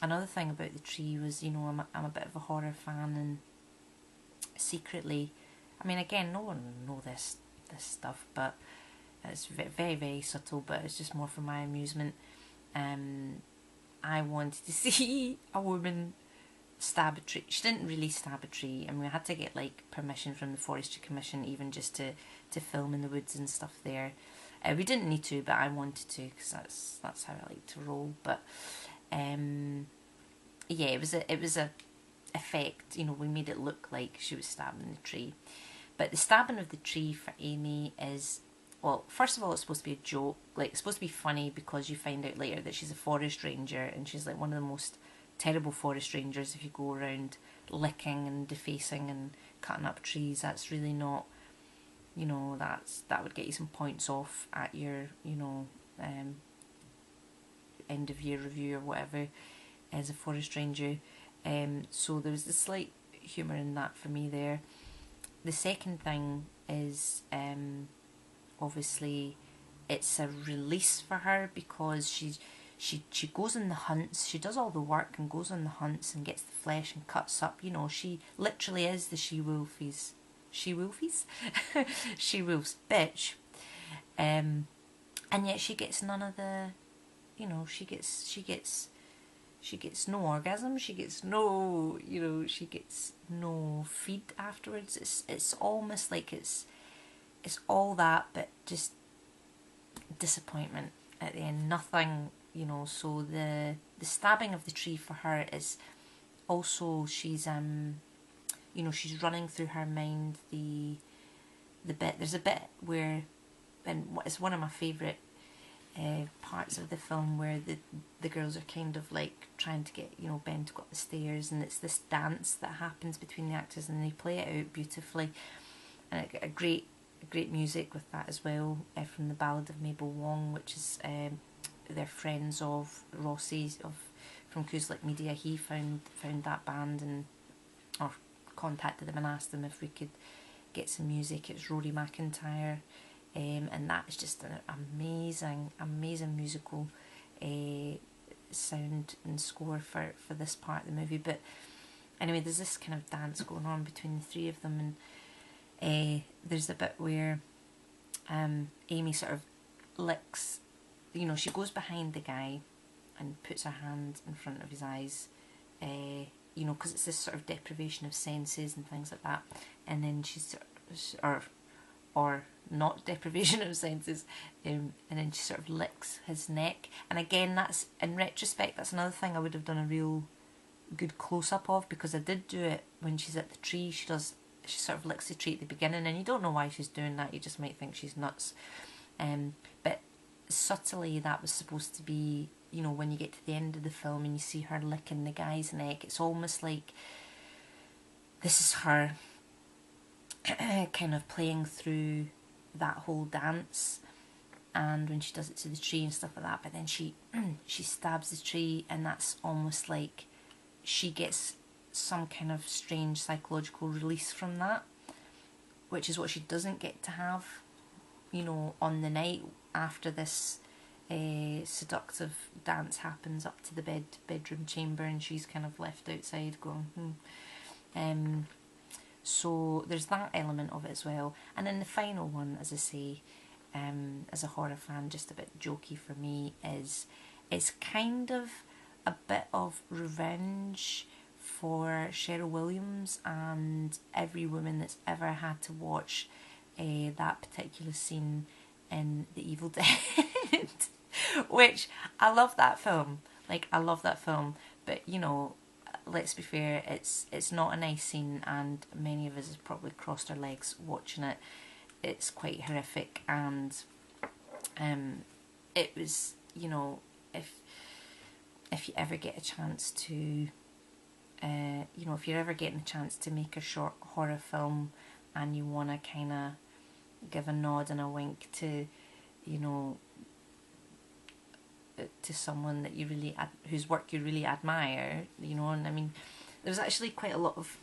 another thing about the tree was, you know, I'm a bit of a horror fan, and secretly, I mean, again, no one know this stuff, but it's very, very subtle, but it's just more for my amusement. Um, I wanted to see a woman stab a tree. She didn't really stab a tree, and we had to get like permission from the Forestry Commission, even just to film in the woods and stuff there. We didn't need to, but I wanted to because that's how I like to roll. But yeah, it was a effect. You know, we made it look like she was stabbing the tree. But the stabbing of the tree for Amy is, well, first of all, it's supposed to be a joke. Like, it's supposed to be funny because you find out later that she's a forest ranger, and she's like one of the most terrible forest rangers. If you go around licking and defacing and cutting up trees, that's really not, you know, that would get you some points off at your, you know, end of year review or whatever as a forest ranger. So there was a slight humour in that for me there. The second thing is obviously it's a release for her because she goes on the hunts, she does all the work and goes on the hunts and gets the flesh and cuts up. You know, she literally is the she-wolf's bitch. And yet she gets none of the, you know, she gets no orgasm, she gets no, you know, she gets no feed afterwards. It's almost like it's all that, but just disappointment at the end. Nothing, you know. So the stabbing of the tree for her is also, she's you know, she's running through her mind the bit. There's a bit where, and it's one of my favourite parts of the film, where the girls are kind of like trying to get, you know, Ben to go up the stairs, and it's this dance that happens between the actors, and they play it out beautifully, and a great music with that as well, from the Ballad of Mabel Wong, which is they're friends of Rossi's from Kuzlik Media. He found that band and or contacted them and asked them if we could get some music. It was Rory McIntyre. And that is just an amazing musical sound and score for this part of the movie. But anyway, there's this kind of dance going on between the three of them, and there's a bit where Amy sort of licks, you know, she goes behind the guy and puts her hand in front of his eyes, you know, because it's this sort of deprivation of senses and things like that, and then she's or not deprivation of senses, and then she sort of licks his neck. And again, that's, in retrospect, that's another thing I would have done a real good close-up of, because I did do it when she's at the tree. She sort of licks the tree at the beginning, and you don't know why she's doing that, you just might think she's nuts. But subtly that was supposed to be, you know, when you get to the end of the film and you see her licking the guy's neck, it's almost like this is her kind of playing through that whole dance, and when she does it to the tree and stuff like that, but then she stabs the tree, and that's almost like she gets some kind of strange psychological release from that, which is what she doesn't get to have, you know, on the night after this seductive dance happens up to the bedroom chamber, and she's kind of left outside going so there's that element of it as well. And then the final one, as I say, as a horror fan, just a bit jokey for me, is it's kind of a bit of revenge for Cheryl Williams and every woman that's ever had to watch that particular scene in The Evil Dead. Which, I love that film. Like, I love that film, but you know, let's be fair, it's not a nice scene, and many of us have probably crossed our legs watching it. It's quite horrific, and it was, you know, if you ever get a chance to, you know, if you're ever getting a chance to make a short horror film and you want to kind of give a nod and a wink to, you know, to someone that you really whose work you really admire, you know. And I mean, there was actually quite a lot of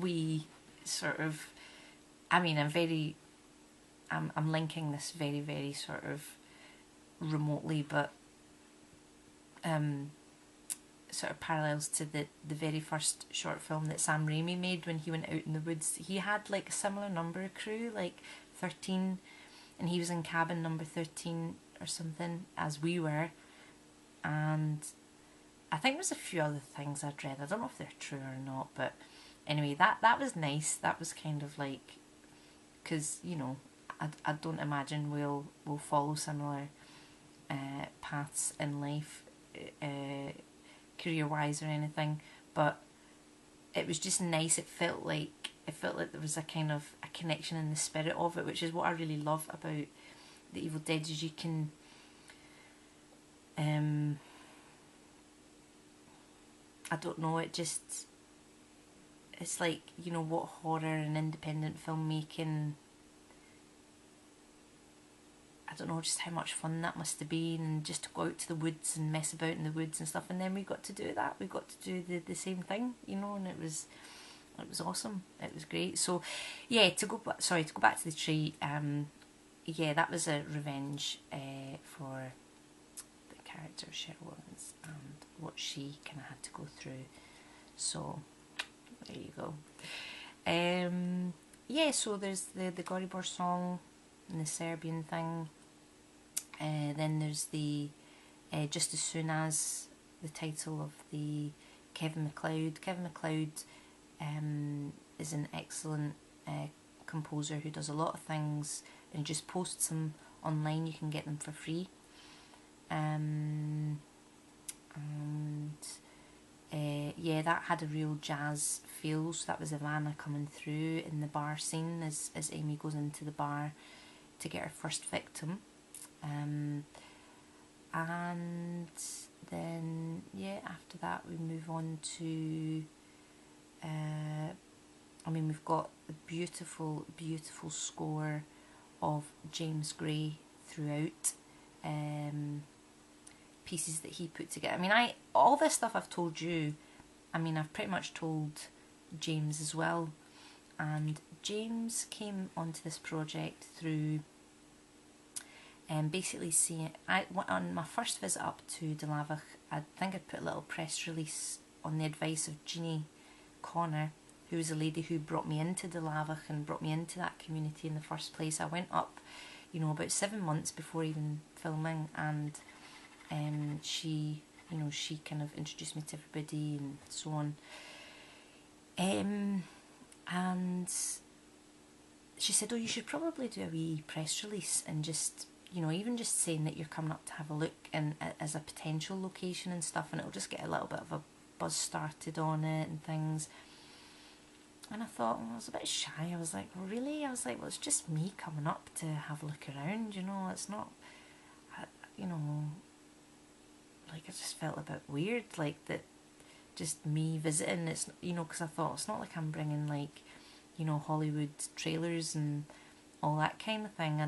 we sort of, I mean, I'm linking this very, very sort of remotely, but sort of parallels to the very first short film that Sam Raimi made when he went out in the woods. He had like a similar number of crew, like 13, and he was in cabin number 13 or something, as we were. And I think there's a few other things I'd read. I don't know if they're true or not, but anyway, that was nice. That was kind of like, because, you know, I don't imagine we'll follow similar paths in life, career-wise or anything, but it was just nice. It felt like there was a kind of a connection in the spirit of it, which is what I really love about the Evil Dead, is you can I don't know, it's like, you know, what horror and independent filmmaking, I don't know just how much fun that must have been, and just to go out to the woods and mess about in the woods and stuff, and then we got to do that, we got to do the same thing, you know, and it was awesome, it was great. So yeah, to go back to the tree, yeah, that was a revenge for the character of Cherly Williams and what she kind of had to go through. So there you go. Yeah, so there's the Goribor song and the Serbian thing. Then there's the Just As Soon As, the title of the Kevin MacLeod. Kevin MacLeod is an excellent composer who does a lot of things and just posts them online. You can get them for free. Yeah, that had a real jazz feel. So that was Ivana coming through in the bar scene as Amy goes into the bar to get her first victim. And then, yeah, after that we move on to, I mean, we've got the beautiful, beautiful score of James Gray throughout, pieces that he put together. I mean, all this stuff I've told you, I mean, I've pretty much told James as well. And James came onto this project through basically seeing, on my first visit up to Delavich, I think I'd put a little press release on the advice of Jeannie Connor, who was a lady who brought me into Delavich and brought me into that community in the first place. I went up, you know, about 7 months before even filming, and she, you know, she kind of introduced me to everybody and so on. And she said, oh, you should probably do a wee press release and just, you know, even just saying that you're coming up to have a look and as a potential location and stuff, and it'll just get a little bit of a buzz started on it and things. And I thought, well, I was a bit shy. I was like, well, really? I was like, well, it's just me coming up to have a look around, you know, it's not, you know, like, I just felt a bit weird, like, that just me visiting, it's, you know, because I thought, it's not like I'm bringing, like, you know, Hollywood trailers and all that kind of thing.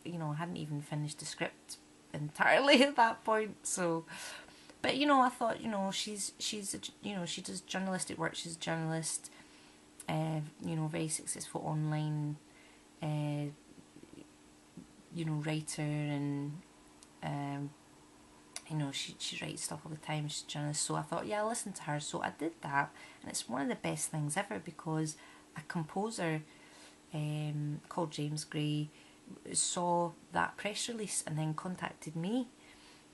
You know, I hadn't even finished the script entirely at that point, so, but, you know, I thought, you know, she's you know, she does journalistic work, she's a journalist, you know, very successful online, you know, writer, and, you know, she writes stuff all the time, she's a journalist, so I thought, yeah, I'll listen to her. So I did that, and it's one of the best things ever, because a composer called James Gray saw that press release and then contacted me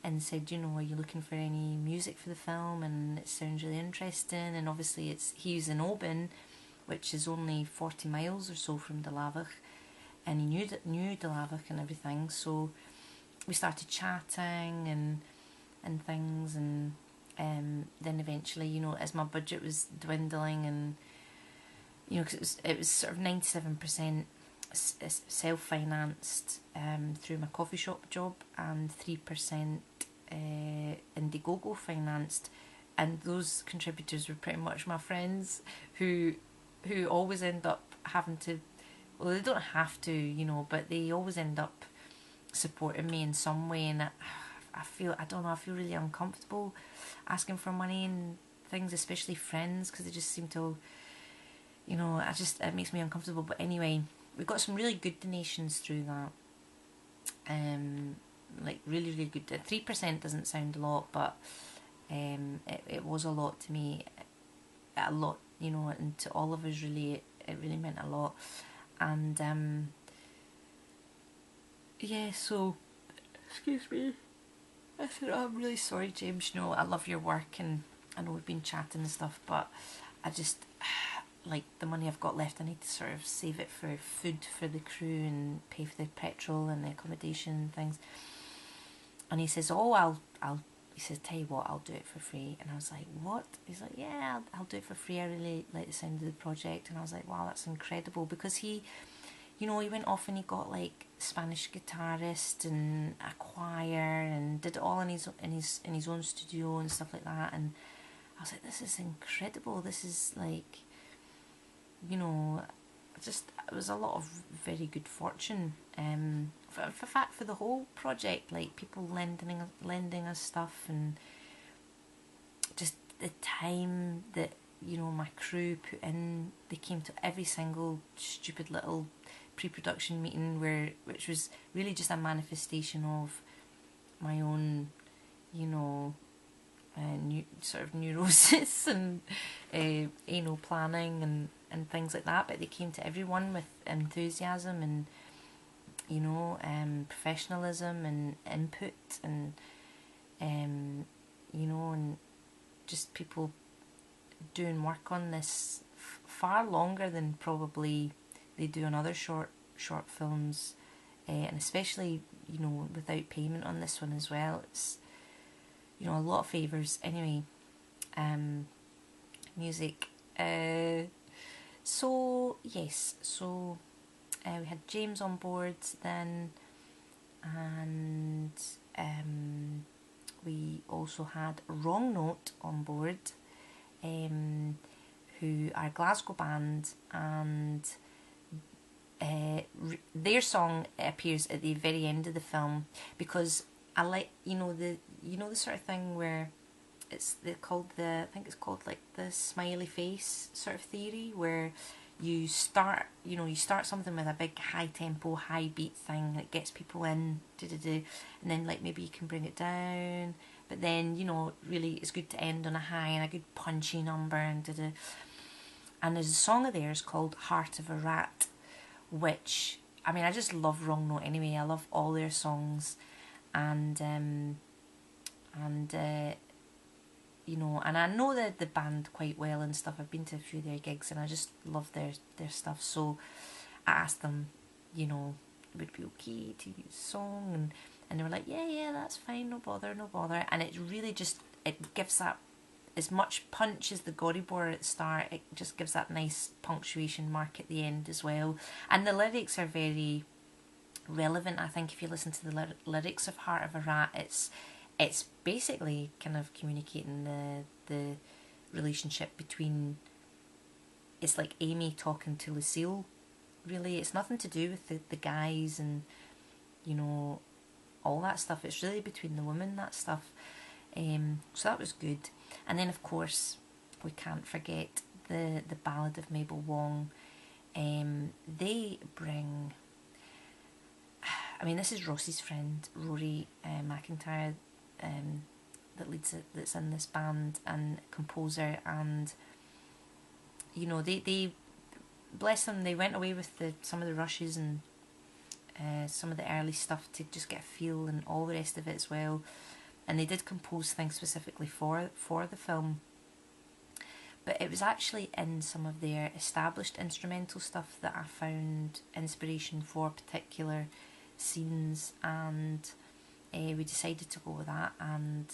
and said, you know, are you looking for any music for the film, and it sounds really interesting. And obviously he's in Oban, which is only 40 miles or so from Delavich, and he knew Delavich and everything, so we started chatting and things, and then eventually, you know, as my budget was dwindling, and, you know, because it was sort of 97% self-financed through my coffee shop job, and 3% Indiegogo financed, and those contributors were pretty much my friends who always end up having to, well, they don't have to, you know, but they always end up supporting me in some way, and I feel really uncomfortable asking for money and things, especially friends, because they just seem to, you know, it makes me uncomfortable. But anyway, we got some really good donations through that. Like really, really good. 3% doesn't sound a lot, but it was a lot to me. A lot, you know, and to all of us, really, it really meant a lot. And yeah, so, excuse me. I said, oh, I'm really sorry, James. You know, I love your work, and I know we've been chatting and stuff, but I just, like, the money I've got left, I need to sort of save it for food for the crew and pay for the petrol and the accommodation and things. And he says, oh, he says, tell you what, I'll do it for free. And I was like, what? He's like, yeah, I'll do it for free. I really like the sound of the project. And I was like, wow, that's incredible, because he, you know, he went off and he got like Spanish guitarist and a choir and did it all in his own studio and stuff like that. And I was like, this is incredible. This is like, you know, just, it was a lot of very good fortune. For the whole project, like people lending us stuff, and just the time that, you know, my crew put in. They came to every single stupid little pre-production meeting, which was really just a manifestation of my own, you know, sort of neurosis and anal planning and things like that. But they came to everyone with enthusiasm and, you know, professionalism and input, and you know, and just people doing work on this far longer than probably they do on other short films, and especially, you know, without payment on this one as well. It's, you know, a lot of favours. Anyway, music. So yes, so we had James on board then, and we also had Wrong Note on board, who are a Glasgow band, and their song appears at the very end of the film, because I like, you know, the sort of thing where I think it's called like the smiley face sort of theory, where you start something with a big high tempo, high beat thing that gets people in, and then like maybe you can bring it down, but then, you know, really it's good to end on a high and a good punchy number, and there's a song of theirs called Heart of a Rat, which, I mean, I just love Wrong Note anyway. I love all their songs, and you know, and I know the band quite well and stuff. I've been to a few of their gigs, and I just love their stuff. So I asked them, you know, would it be okay to use a song, and they were like, yeah, that's fine, no bother. And it really just, it gives that, as much punch as the Goribor at the start, it just gives that nice punctuation mark at the end as well. And the lyrics are very relevant. I think if you listen to the lyrics of Heart of a Rat, it's basically kind of communicating the relationship between, it's like Amy talking to Lucille, really. It's nothing to do with the guys and, you know, all that stuff. It's really between the women, that stuff. So that was good. And then, of course, we can't forget the Ballad of Mabel Wong. They bring, I mean, this is Ross's friend, Rory McIntyre, that's in this band, and composer, and, you know, they bless them, they went away with some of the rushes and some of the early stuff to just get a feel and all the rest of it as well. And they did compose things specifically for the film, but it was actually in some of their established instrumental stuff that I found inspiration for particular scenes, and we decided to go with that. And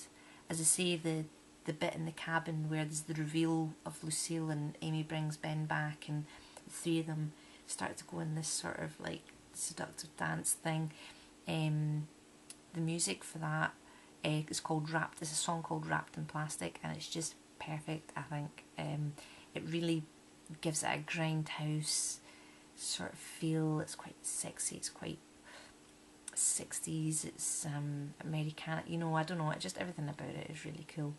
as I say, the bit in the cabin where there's the reveal of Lucille and Amy brings Ben back, and the three of them start to go in this sort of like seductive dance thing, the music for that is called Wrapped. It's a song called Wrapped in Plastic, and it's just perfect, I think. It really gives it a grindhouse sort of feel. It's quite sexy, it's quite 60s, it's Americana, you know, I don't know, just everything about it is really cool.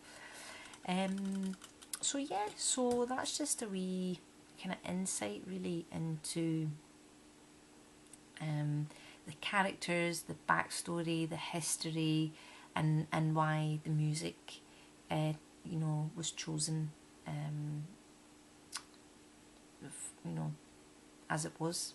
So yeah, so that's just a wee kind of insight really into the characters, the backstory, the history, and why the music, you know, was chosen, you know, as it was.